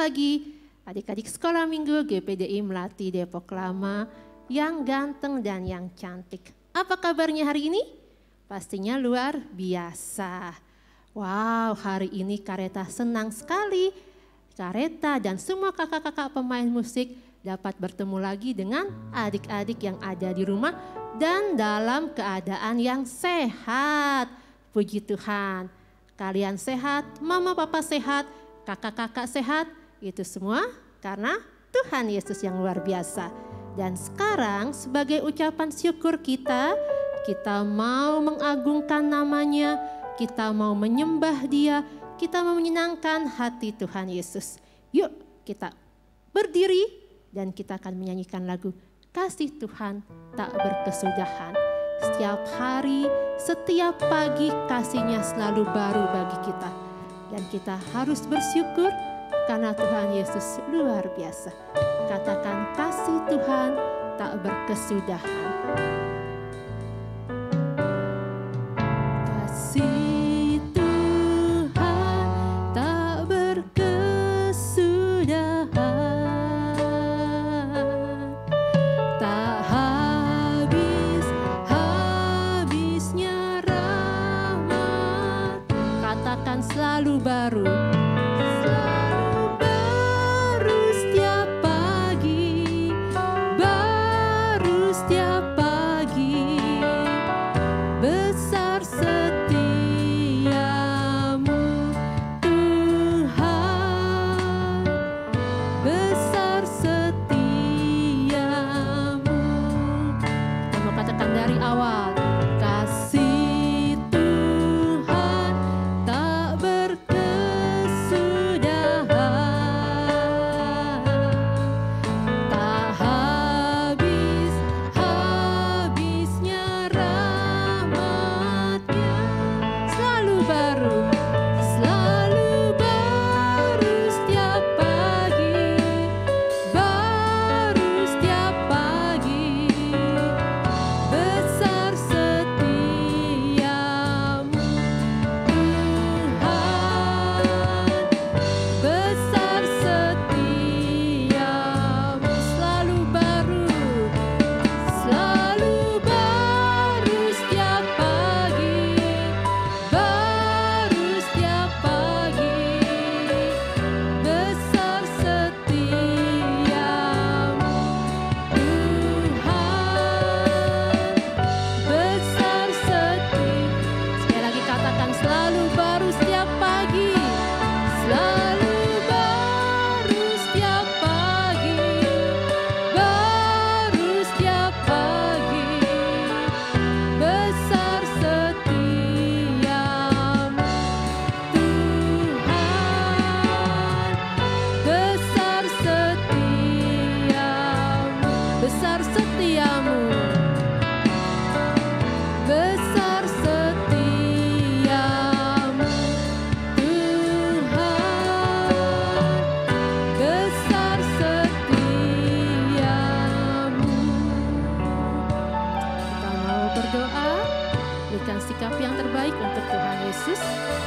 lagi adik-adik sekolah minggu GPDI Melati Depok Lama yang ganteng dan yang cantik. Apa kabarnya hari ini? Pastinya luar biasa. Wow, hari ini Kareta senang sekali. Kareta dan semua kakak-kakak pemain musik dapat bertemu lagi dengan adik-adik yang ada di rumah dan dalam keadaan yang sehat. Puji Tuhan, kalian sehat, mama papa sehat, kakak-kakak sehat, itu semua karena Tuhan Yesus yang luar biasa. Dan sekarang sebagai ucapan syukur kita mau mengagungkan namanya, kita mau menyembah Dia, kita mau menyenangkan hati Tuhan Yesus. Yuk kita berdiri dan kita akan menyanyikan lagu Kasih Tuhan Tak Berkesudahan. Setiap hari, setiap pagi kasih-Nya selalu baru bagi kita. Dan kita harus bersyukur karena Tuhan Yesus luar biasa. Katakan kasih Tuhan tak berkesudahan. Kasih Tuhan tak berkesudahan, tak habis-habisnya rahmat. Katakan selalu baru.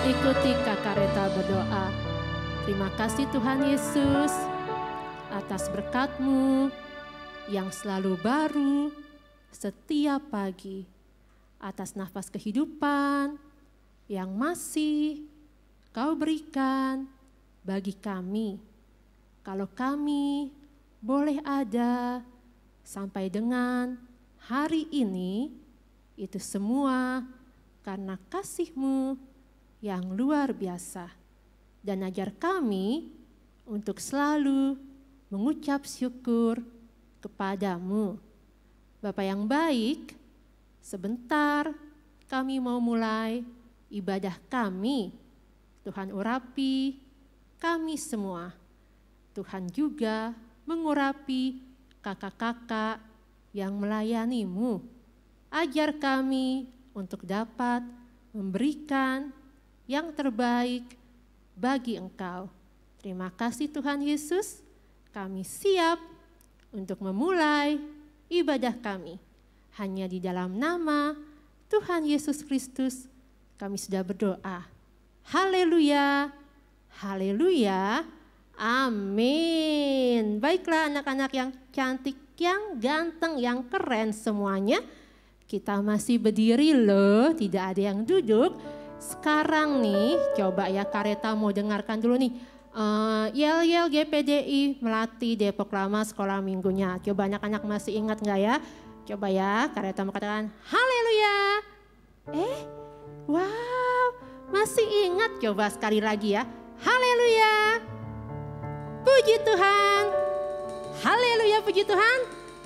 Ikuti Kak Kareta berdoa. Terima kasih Tuhan Yesus atas berkat-Mu yang selalu baru setiap pagi, atas nafas kehidupan yang masih Kau berikan bagi kami. Kalau kami boleh ada sampai dengan hari ini, itu semua karena kasih-Mu yang luar biasa. Dan ajar kami untuk selalu mengucap syukur kepada-Mu. Bapa yang baik, sebentar kami mau mulai ibadah kami. Tuhan urapi kami semua. Tuhan juga mengurapi kakak-kakak yang melayani-Mu. Ajar kami untuk dapat memberikan yang terbaik bagi Engkau. Terima kasih Tuhan Yesus, kami siap untuk memulai ibadah kami. Hanya di dalam nama Tuhan Yesus Kristus kami sudah berdoa. Haleluya, haleluya, Amin. Baiklah anak-anak yang cantik, yang ganteng, yang keren semuanya. Kita masih berdiri loh, tidak ada yang duduk. Sekarang nih, coba ya Kareta mau dengarkan dulu nih. Yel-yel GPDI Melati Depok Lama sekolah minggunya. Coba anak-anak masih ingat nggak ya? Coba ya Kareta mau katakan haleluya. Wow, masih ingat? Coba sekali lagi ya. Haleluya. Puji Tuhan. Haleluya, puji Tuhan.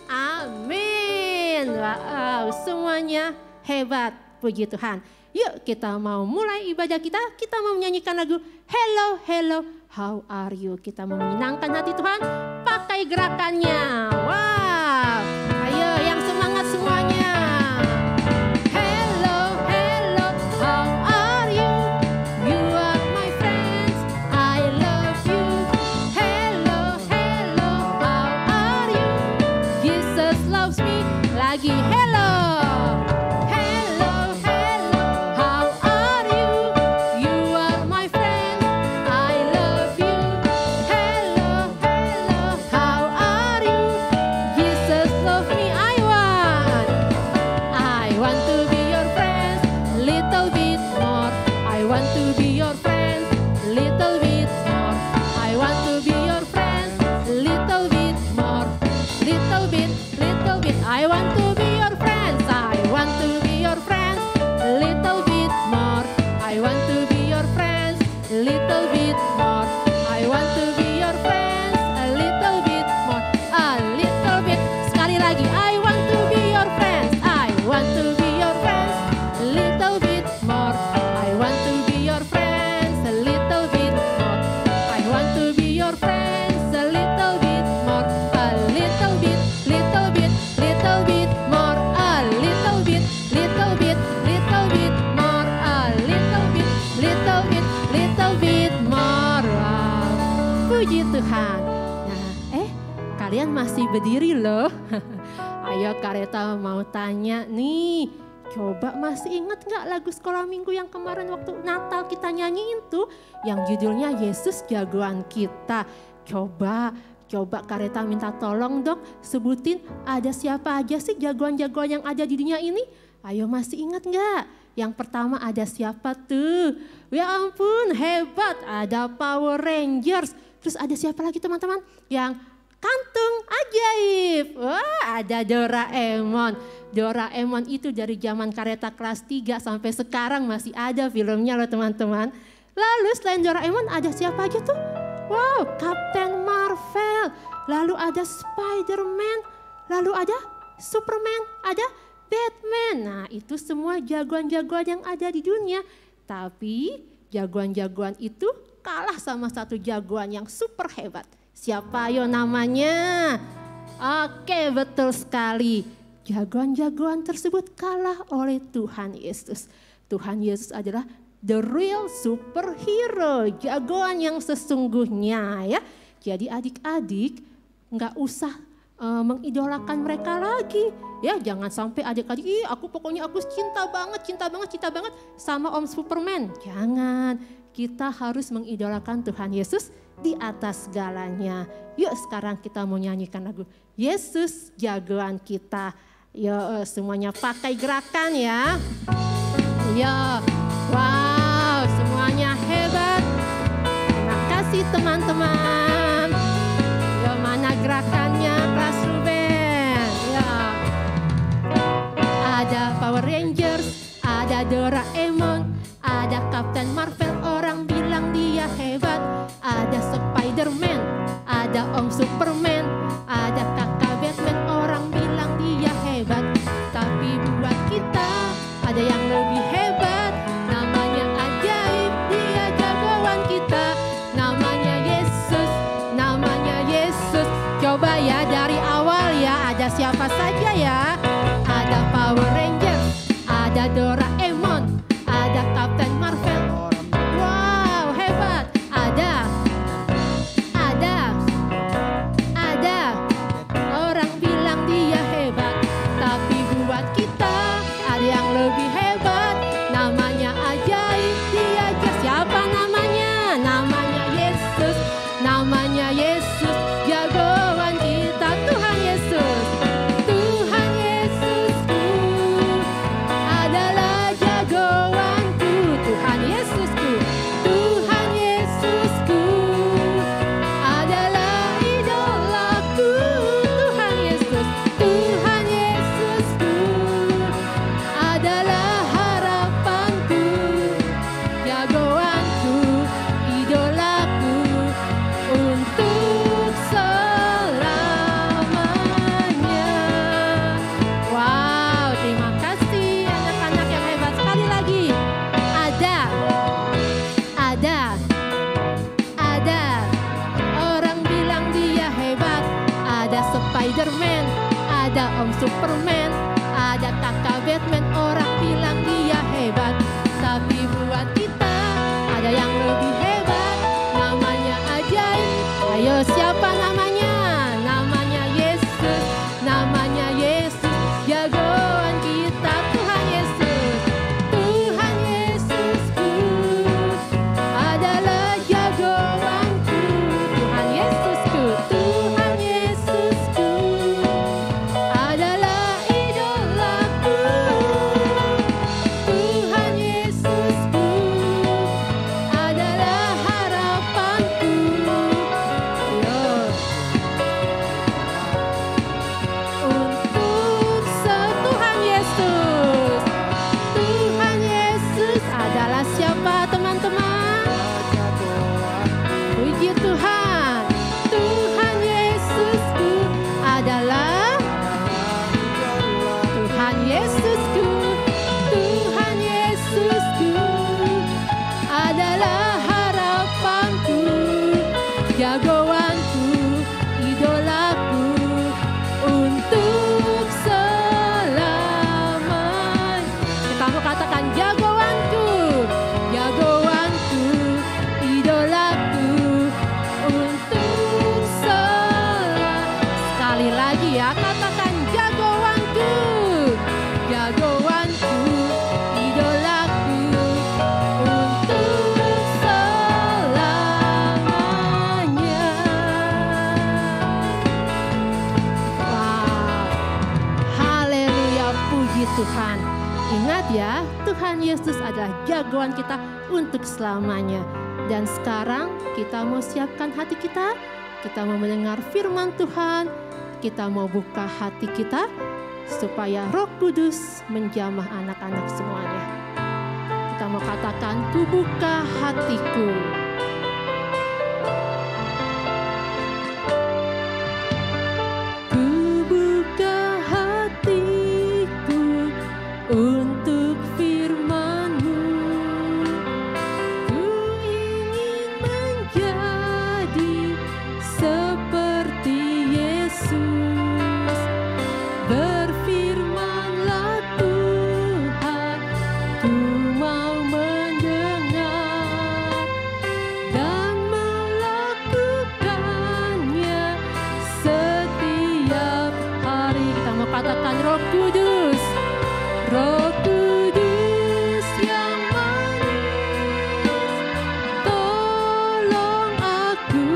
Amin. Wow, semuanya hebat, puji Tuhan. Yuk kita mau mulai ibadah kita mau menyanyikan lagu Hello, Hello, How Are You. Kita mau menyenangkan hati Tuhan pakai gerakannya. Wow, ayo yang semangat semuanya. Hello, hello, how are you? You are my friends, I love you. Hello, hello, how are you? Jesus loves me. Lagi hello. Kalian masih berdiri loh. Ayo Kareta mau tanya nih. Coba masih ingat gak lagu sekolah minggu yang kemarin waktu Natal kita nyanyiin tuh. Yang judulnya Yesus Jagoan Kita. Coba Kareta minta tolong dong sebutin ada siapa aja sih jagoan-jagoan yang ada di dunia ini. Ayo masih ingat gak? Yang pertama ada siapa tuh? Ya ampun hebat, ada Power Rangers. Terus ada siapa lagi teman-teman? Yang kantung ajaib. Wah, ada Doraemon. Doraemon itu dari zaman Kareta kelas 3 sampai sekarang masih ada filmnya loh teman-teman. Lalu selain Doraemon ada siapa aja tuh? Wow, Captain Marvel. Lalu ada Spider-Man. Lalu ada Superman. Ada Batman. Nah itu semua jagoan-jagoan yang ada di dunia. Tapi jagoan-jagoan itu kalah sama satu jagoan yang super hebat. Siapa yo namanya? Oke, betul sekali. Jagoan-jagoan tersebut kalah oleh Tuhan Yesus. Tuhan Yesus adalah the real superhero, jagoan yang sesungguhnya ya. Jadi adik-adik nggak usah mengidolakan mereka lagi. Ya jangan sampai adik-adik, aku cinta banget sama Om Superman. Jangan, kita harus mengidolakan Tuhan Yesus di atas segalanya. Yuk sekarang kita mau nyanyikan lagu Yesus Jagoan Kita. Yuk semuanya pakai gerakan ya. Yuk, wow semuanya hebat. Terima kasih teman-teman. Yuk mana gerakannya kelas Ruben. Yuk. Ada Power Rangers, ada Doraemon, ada Captain Marvel, orang bilang dia hebat. Ada Spider-Man, ada Om Superman, ada kakak Batman, orang bilang dia hebat. Tapi buat kita ada yang lebih hebat, namanya ajaib, dia jagoan kita. Namanya Yesus. Coba ya dari awal ya, ada siapa saja ya? Ada Power Rangers, ada Doraemon, ada Captain Marvel. Wow hebat. Ada orang bilang dia hebat, tapi buat kita ada yang lebih hebat, namanya ajaib, dia siapa namanya? Namanya Yesus, namanya Yesus, jagoan kita. Tuhan Yesus, Tuhan Yesusku adalah jagoanku. Tuhan Yesusku, Tuhan Yesusku adalah idolaku. Tuhan Yesus, Tuhan Yesusku adalah harapanku, jagoanku, idolaku untuk selamanya. Wow, terima kasih anak-anak yang hebat. Sekali lagi, ada orang bilang dia hebat. Ada Spiderman, ada Om Superman, ada kakak Batman. Orang bilang dia hebat, tapi buat kita ada yang lebih hebat. Namanya ajaib. Ayo, siapa namanya? Namanya Yesus, namanya Yesus, jagoan kita. Tuhan Yesus, Tuhan Yesusku adalah jagoanku. Tuhan Yesusku, Tuhan Yesusku adalah idolaku. Tuhan Yesusku adalah harapanku. Yo. Untuk Tuhan Yesus. Tuhan Yesus adalah siapa, teman-teman? Puji Tuhan. Tuhan Yesusku adalah Tuhan Yesusku. Tuhan Yesusku adalah harapanku, jagoanku, idolaku untuk selamanya. Kita mau katakan jagoanku, jagoanku, idolaku untuk sekali lagi ya, katakan jagoanku, jagoanku, idolaku untuk selamanya. Wow, haleluya, puji Tuhan. Ingat ya, Tuhan Yesus adalah jagoan kita untuk selamanya. Dan sekarang kita mau siapkan hati kita mau mendengar firman Tuhan, kita mau buka hati kita supaya Roh Kudus menjamah anak-anak semuanya. Kita mau katakan, ku buka hatiku. Ku buka hatiku untuk firman-Mu. Ku ingin menjadi seperti Yesus. Berfirman-Lah Tuhan, ku mau mendengar dan melakukannya setiap hari. Kita mau katakan, Roh Kudus, Roh Kudus yang manis, tolong aku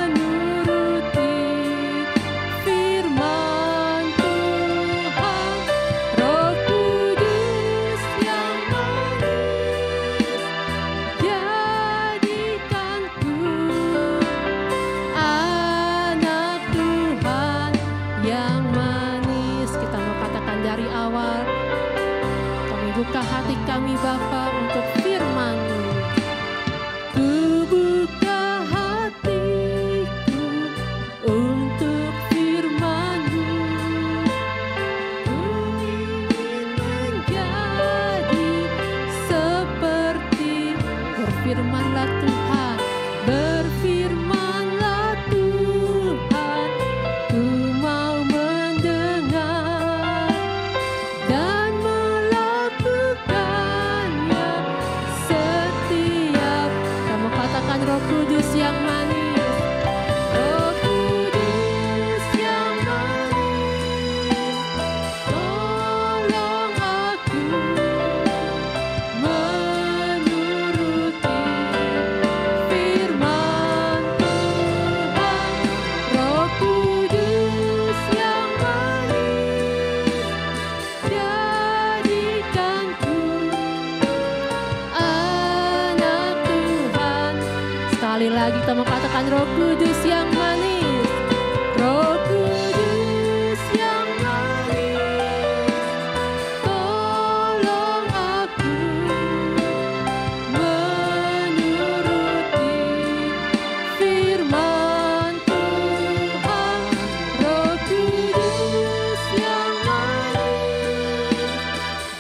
menuruti firman Tuhan. Roh Kudus yang manis, jadikanku anak Tuhan yang manis. Kita mau katakan dari awal, kami buka hati kami Bapa untuk firman-Mu. Ku buka hatiku untuk firman-Mu. Ku ingin menjadi seperti, berfirman-Lah Tuhan, berfirman-Lah Tuhan, ku mau mendengar dan melakukannya mau katakan Roh Kudus yang manis, Roh Kudus yang manis, tolong aku menuruti firman Tuhan. Roh Kudus yang manis,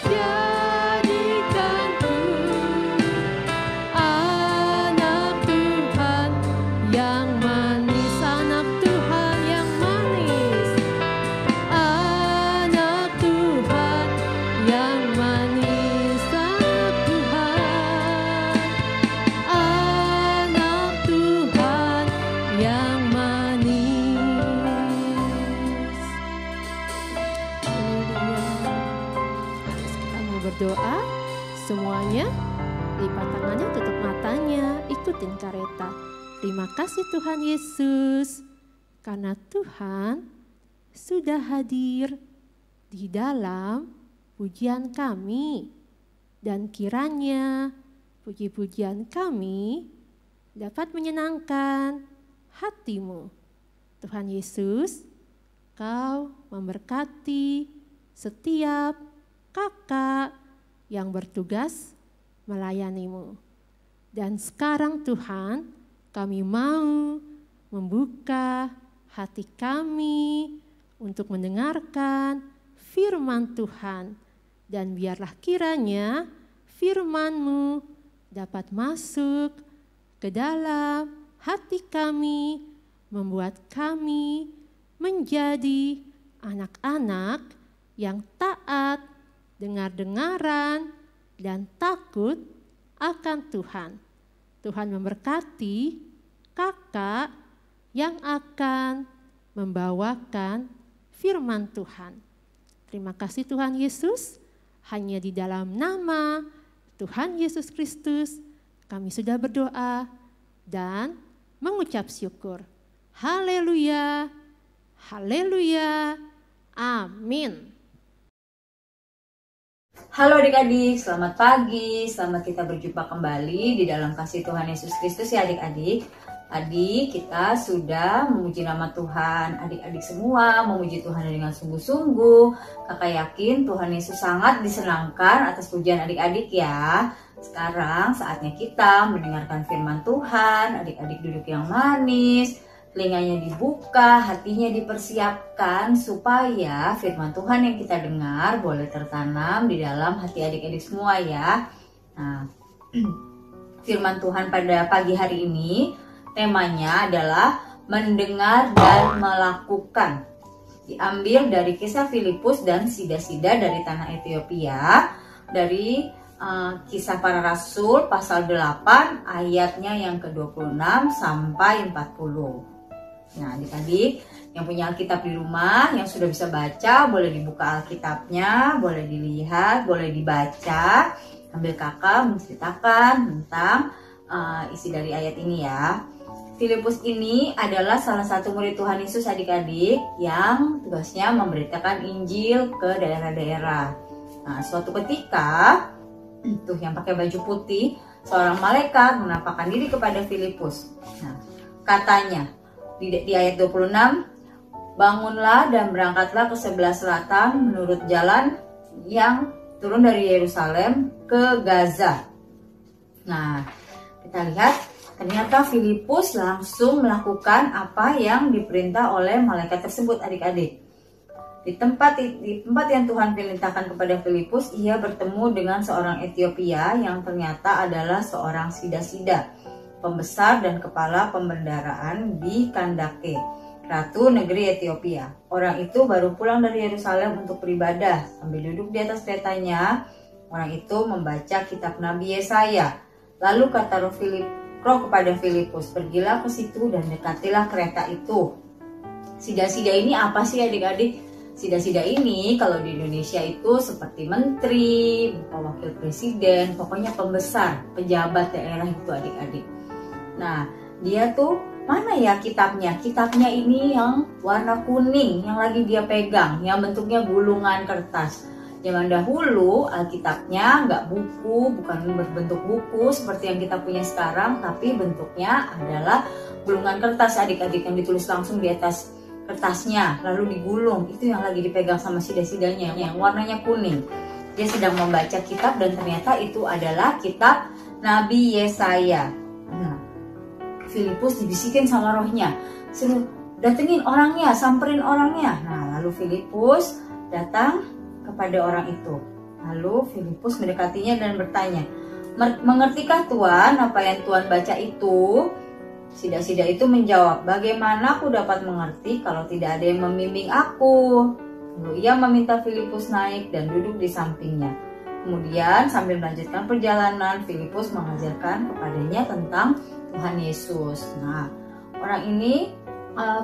jadikanku anak Tuhan yang manis, anak Tuhan yang manis, anak Tuhan yang manis, anak Tuhan, anak Tuhan yang manis. Haleluya. Kita mau berdoa semuanya. Lipat tangannya, tutup matanya, ikutin kareta. Terima kasih Tuhan Yesus, karena Tuhan sudah hadir di dalam pujian kami. Dan kiranya puji-pujian kami dapat menyenangkan hatimu. Tuhan Yesus, Kau memberkati setiap kakak yang bertugas melayanimu. Dan sekarang Tuhan, kami mau membuka hati kami untuk mendengarkan firman Tuhan. Dan biarlah kiranya firman-Mu dapat masuk ke dalam hati kami, membuat kami menjadi anak-anak yang taat, dengar-dengaran, dan takut akan Tuhan. Tuhan memberkati kakak yang akan membawakan firman Tuhan. Terima kasih Tuhan Yesus, hanya di dalam nama Tuhan Yesus Kristus kami sudah berdoa dan mengucap syukur. Haleluya, haleluya, amin. Halo adik-adik, selamat pagi, selamat kita berjumpa kembali di dalam kasih Tuhan Yesus Kristus ya adik-adik. Tadi kita sudah memuji nama Tuhan, adik-adik semua memuji Tuhan dengan sungguh-sungguh. Kakak yakin Tuhan Yesus sangat disenangkan atas pujian adik-adik ya. Sekarang saatnya kita mendengarkan firman Tuhan, adik-adik duduk yang manis, telinganya dibuka, hatinya dipersiapkan supaya firman Tuhan yang kita dengar boleh tertanam di dalam hati adik-adik semua ya. Nah, firman Tuhan pada pagi hari ini temanya adalah mendengar dan melakukan. Diambil dari kisah Filipus dan sida-sida dari tanah Ethiopia, dari Kisah Para Rasul pasal 8 ayatnya yang ke-26 sampai 40. Nah adik-adik yang punya Alkitab di rumah, yang sudah bisa baca, boleh dibuka Alkitabnya, boleh dilihat, boleh dibaca. Sambil kakak menceritakan tentang isi dari ayat ini ya. Filipus ini adalah salah satu murid Tuhan Yesus adik-adik yang tugasnya memberitakan Injil ke daerah-daerah. Nah suatu ketika, tuh yang pakai baju putih, seorang malaikat menampakkan diri kepada Filipus. Nah katanya, di ayat 26, bangunlah dan berangkatlah ke sebelah selatan menurut jalan yang turun dari Yerusalem ke Gaza. Nah, kita lihat ternyata Filipus langsung melakukan apa yang diperintah oleh malaikat tersebut adik-adik. Di tempat yang Tuhan perintahkan kepada Filipus, ia bertemu dengan seorang Ethiopia yang ternyata adalah seorang sida-sida, pembesar dan kepala pembendaraan di Kandake, ratu negeri Ethiopia. Orang itu baru pulang dari Yerusalem untuk beribadah. Sambil duduk di atas keretanya, orang itu membaca kitab Nabi Yesaya. Lalu kata Roh kepada Filipus, pergilah ke situ dan dekatilah kereta itu. Sida-sida ini apa sih adik-adik? Sida-sida ini kalau di Indonesia itu seperti menteri, wakil presiden, pokoknya pembesar, pejabat daerah itu adik-adik. Nah, dia tuh mana ya kitabnya? Kitabnya ini yang warna kuning, yang lagi dia pegang, yang bentuknya gulungan kertas. Zaman dahulu Alkitabnya nggak bukan berbentuk buku seperti yang kita punya sekarang, tapi bentuknya adalah gulungan kertas adik-adik yang ditulis langsung di atas kertasnya, lalu digulung. Itu yang lagi dipegang sama sida-sidanya yang warnanya kuning. Dia sedang membaca kitab dan ternyata itu adalah kitab Nabi Yesaya. Nah, Filipus dibisikin sama rohnya, suruh datengin orangnya, samperin orangnya. Nah, lalu Filipus datang kepada orang itu. Lalu Filipus mendekatinya dan bertanya, mengertikah Tuan apa yang Tuan baca itu? Sida-sida itu menjawab, bagaimana aku dapat mengerti kalau tidak ada yang membimbing aku? Lalu ia meminta Filipus naik dan duduk di sampingnya. Kemudian sambil melanjutkan perjalanan, Filipus mengajarkan kepadanya tentang Tuhan Yesus. Nah, orang ini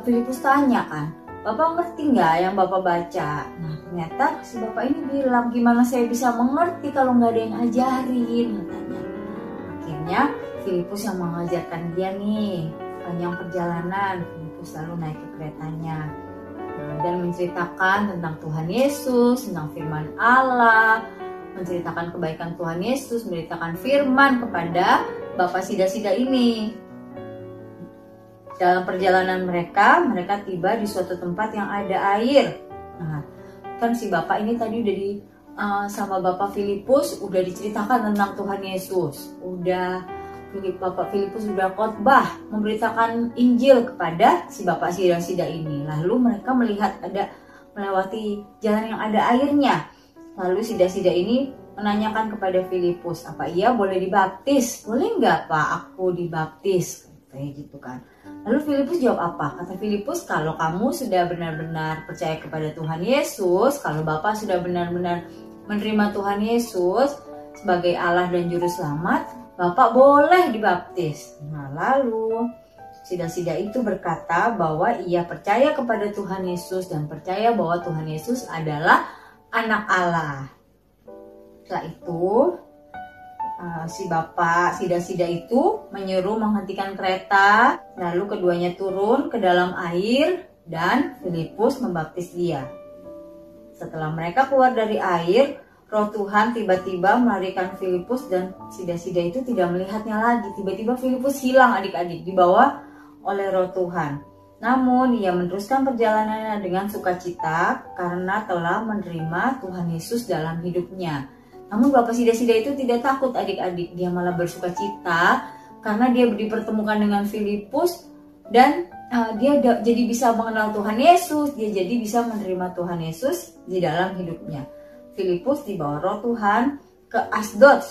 Filipus tanya kan, Bapak ngerti nggak yang Bapak baca? Nah, ternyata si Bapak ini bilang, gimana saya bisa mengerti kalau nggak ada yang ajarin, katanya. Akhirnya Filipus yang mengajarkan dia nih, panjang perjalanan. Filipus lalu naik ke keretanya dan menceritakan tentang Tuhan Yesus, tentang firman Allah, menceritakan kebaikan Tuhan Yesus, menceritakan firman kepada Bapak sida-sida ini. Dalam perjalanan mereka tiba di suatu tempat yang ada air. Nah, kan si Bapak ini tadi udah sama Bapak Filipus udah diceritakan tentang Tuhan Yesus. Bapak Filipus sudah khotbah memberitakan Injil kepada si Bapak sida-sida ini. Lalu mereka melihat ada melewati jalan yang ada airnya. Lalu sida-sida ini menanyakan kepada Filipus, apa ia boleh dibaptis? Boleh nggak Pak aku dibaptis? Kayak gitu kan. Lalu Filipus jawab apa? Kata Filipus, kalau kamu sudah benar-benar percaya kepada Tuhan Yesus, kalau Bapak sudah benar-benar menerima Tuhan Yesus sebagai Allah dan Juru Selamat, Bapak boleh dibaptis. Nah, lalu sida-sida itu berkata bahwa ia percaya kepada Tuhan Yesus dan percaya bahwa Tuhan Yesus adalah anak Allah. Setelah itu si Bapak sida-sida itu menyuruh menghentikan kereta, lalu keduanya turun ke dalam air dan Filipus membaptis dia. Setelah mereka keluar dari air, Roh Tuhan tiba-tiba melarikan Filipus dan sida-sida itu tidak melihatnya lagi. Tiba-tiba Filipus hilang adik-adik, dibawa oleh Roh Tuhan. Namun ia meneruskan perjalanannya dengan sukacita karena telah menerima Tuhan Yesus dalam hidupnya. Namun Bapak sida-sida itu tidak takut adik-adik, dia malah bersuka cita karena dia dipertemukan dengan Filipus dan dia jadi bisa mengenal Tuhan Yesus, dia jadi bisa menerima Tuhan Yesus di dalam hidupnya. Filipus dibawa Roh Tuhan ke Asdod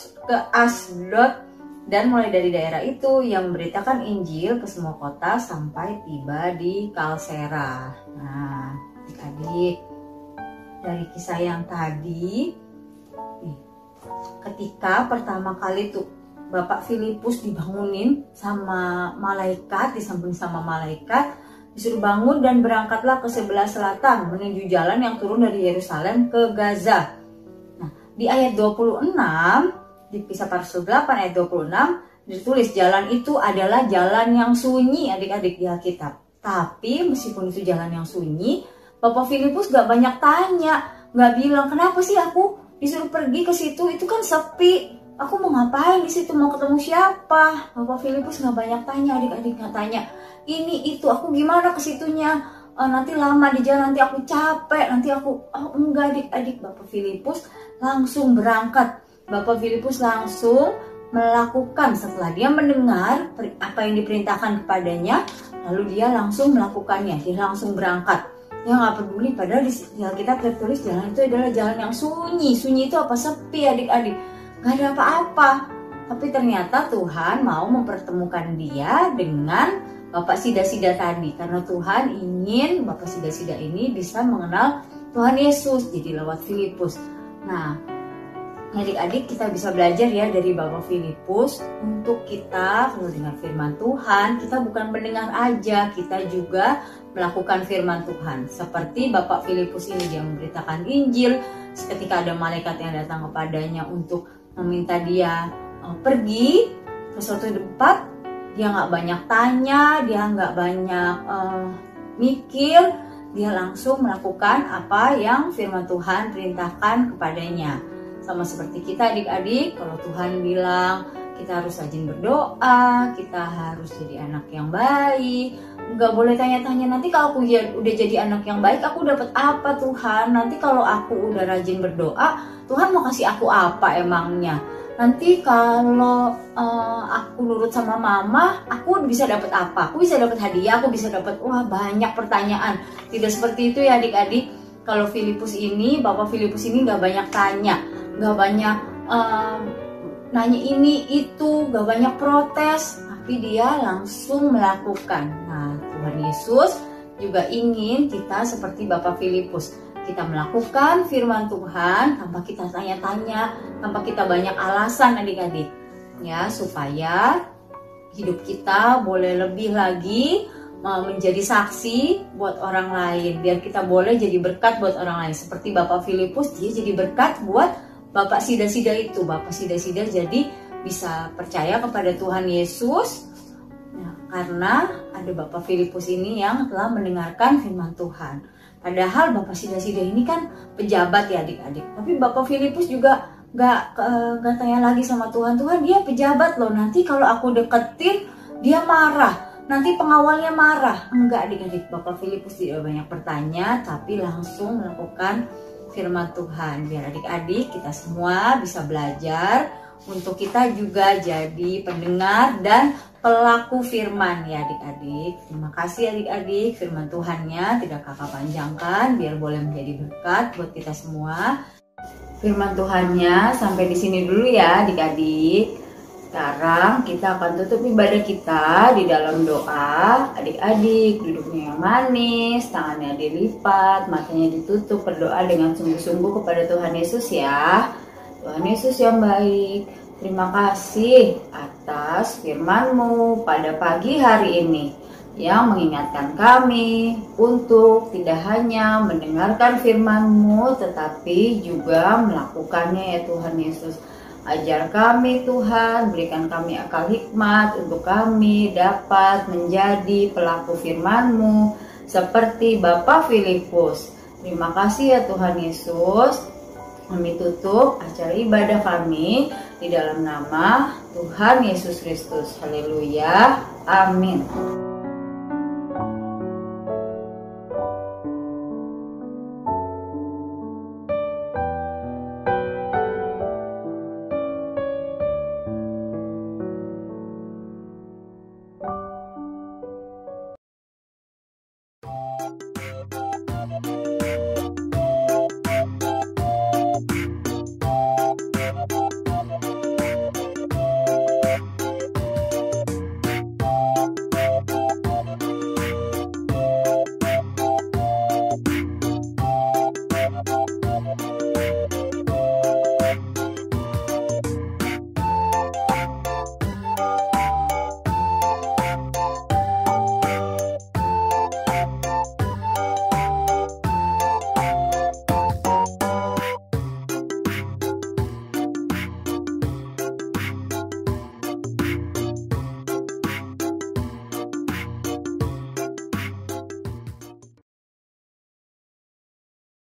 dan mulai dari daerah itu ia memberitakan Injil ke semua kota sampai tiba di Kalsera. Nah, adik-adik, dari kisah yang tadi, ketika pertama kali tuh Bapak Filipus dibangunin sama malaikat, disamping sama malaikat, disuruh bangun dan berangkatlah ke sebelah selatan menuju jalan yang turun dari Yerusalem ke Gaza. Nah, di ayat 26, di Kisah para Rasul 8 ayat 26 ditulis jalan itu adalah jalan yang sunyi adik-adik di Alkitab. Tapi meskipun itu jalan yang sunyi, Bapak Filipus gak banyak tanya, gak bilang kenapa sih aku disuruh pergi ke situ, itu kan sepi, aku mau ngapain di situ, mau ketemu siapa? Bapak Filipus nggak banyak tanya, adik-adik nggak tanya ini itu, aku gimana ke situnya, nanti lama di jalan, nanti aku capek, nanti aku enggak adik-adik. Bapak Filipus langsung berangkat. Bapak Filipus langsung melakukan setelah dia mendengar apa yang diperintahkan kepadanya, lalu dia langsung melakukannya, dia langsung berangkat. Ya nggak peduli, padahal di Alkitab tertulis jalan itu adalah jalan yang sunyi. Sunyi itu apa? Sepi adik-adik, nggak ada apa-apa. Tapi ternyata Tuhan mau mempertemukan dia dengan Bapak sida-sida tadi. Karena Tuhan ingin Bapak sida-sida ini bisa mengenal Tuhan Yesus, jadi lewat Filipus. Nah, adik-adik kita bisa belajar ya dari Bapak Filipus untuk kita kalau dengar firman Tuhan, kita bukan mendengar aja, kita juga melakukan firman Tuhan. Seperti Bapak Filipus ini, dia memberitakan Injil. Ketika ada malaikat yang datang kepadanya untuk meminta dia pergi ke suatu tempat, dia nggak banyak tanya, dia nggak banyak mikir, dia langsung melakukan apa yang firman Tuhan perintahkan kepadanya. Sama seperti kita adik-adik, kalau Tuhan bilang kita harus rajin berdoa, kita harus jadi anak yang baik. Nggak boleh tanya-tanya, nanti kalau aku udah jadi anak yang baik, aku dapat apa Tuhan? Nanti kalau aku udah rajin berdoa, Tuhan mau kasih aku apa emangnya? Nanti kalau aku nurut sama mama, aku bisa dapat apa? Aku bisa dapat hadiah, aku bisa dapat, wah banyak pertanyaan. Tidak seperti itu ya adik-adik. Kalau Filipus ini, Bapak Filipus ini nggak banyak tanya, nggak banyak nanya ini itu, gak banyak protes, tapi dia langsung melakukan. Nah, Tuhan Yesus juga ingin kita seperti Bapak Filipus. Kita melakukan firman Tuhan tanpa kita tanya-tanya, tanpa kita banyak alasan adik-adik. Ya, supaya hidup kita boleh lebih lagi menjadi saksi buat orang lain. Biar kita boleh jadi berkat buat orang lain. Seperti Bapak Filipus, dia jadi berkat buat Bapak Sida-Sida itu. Bapak Sida-Sida jadi bisa percaya kepada Tuhan Yesus. Nah, karena ada Bapak Filipus ini yang telah mendengarkan firman Tuhan. Padahal Bapak Sida-Sida ini kan pejabat ya adik-adik. Tapi Bapak Filipus juga gak tanya lagi sama Tuhan. Tuhan, dia pejabat loh, nanti kalau aku deketin dia marah. Nanti pengawalnya marah. Enggak adik-adik, Bapak Filipus tidak banyak bertanya, tapi langsung melakukan firman Tuhan. Biar adik-adik kita semua bisa belajar untuk kita juga jadi pendengar dan pelaku firman ya adik-adik. Terima kasih adik-adik, firman Tuhannya tidak kakak panjangkan biar boleh menjadi berkat buat kita semua. Firman Tuhannya sampai di sini dulu ya adik-adik. Sekarang kita akan tutup ibadah kita di dalam doa. Adik-adik duduknya yang manis, tangannya dilipat, matanya ditutup, berdoa dengan sungguh-sungguh kepada Tuhan Yesus ya. Tuhan Yesus yang baik, terima kasih atas firman-Mu pada pagi hari ini yang mengingatkan kami untuk tidak hanya mendengarkan firman-Mu tetapi juga melakukannya ya Tuhan Yesus. Ajar kami Tuhan, berikan kami akal hikmat untuk kami dapat menjadi pelaku firman-Mu seperti Bapak Filipus. Terima kasih ya Tuhan Yesus. Kami tutup acara ibadah kami di dalam nama Tuhan Yesus Kristus. Haleluya. Amin.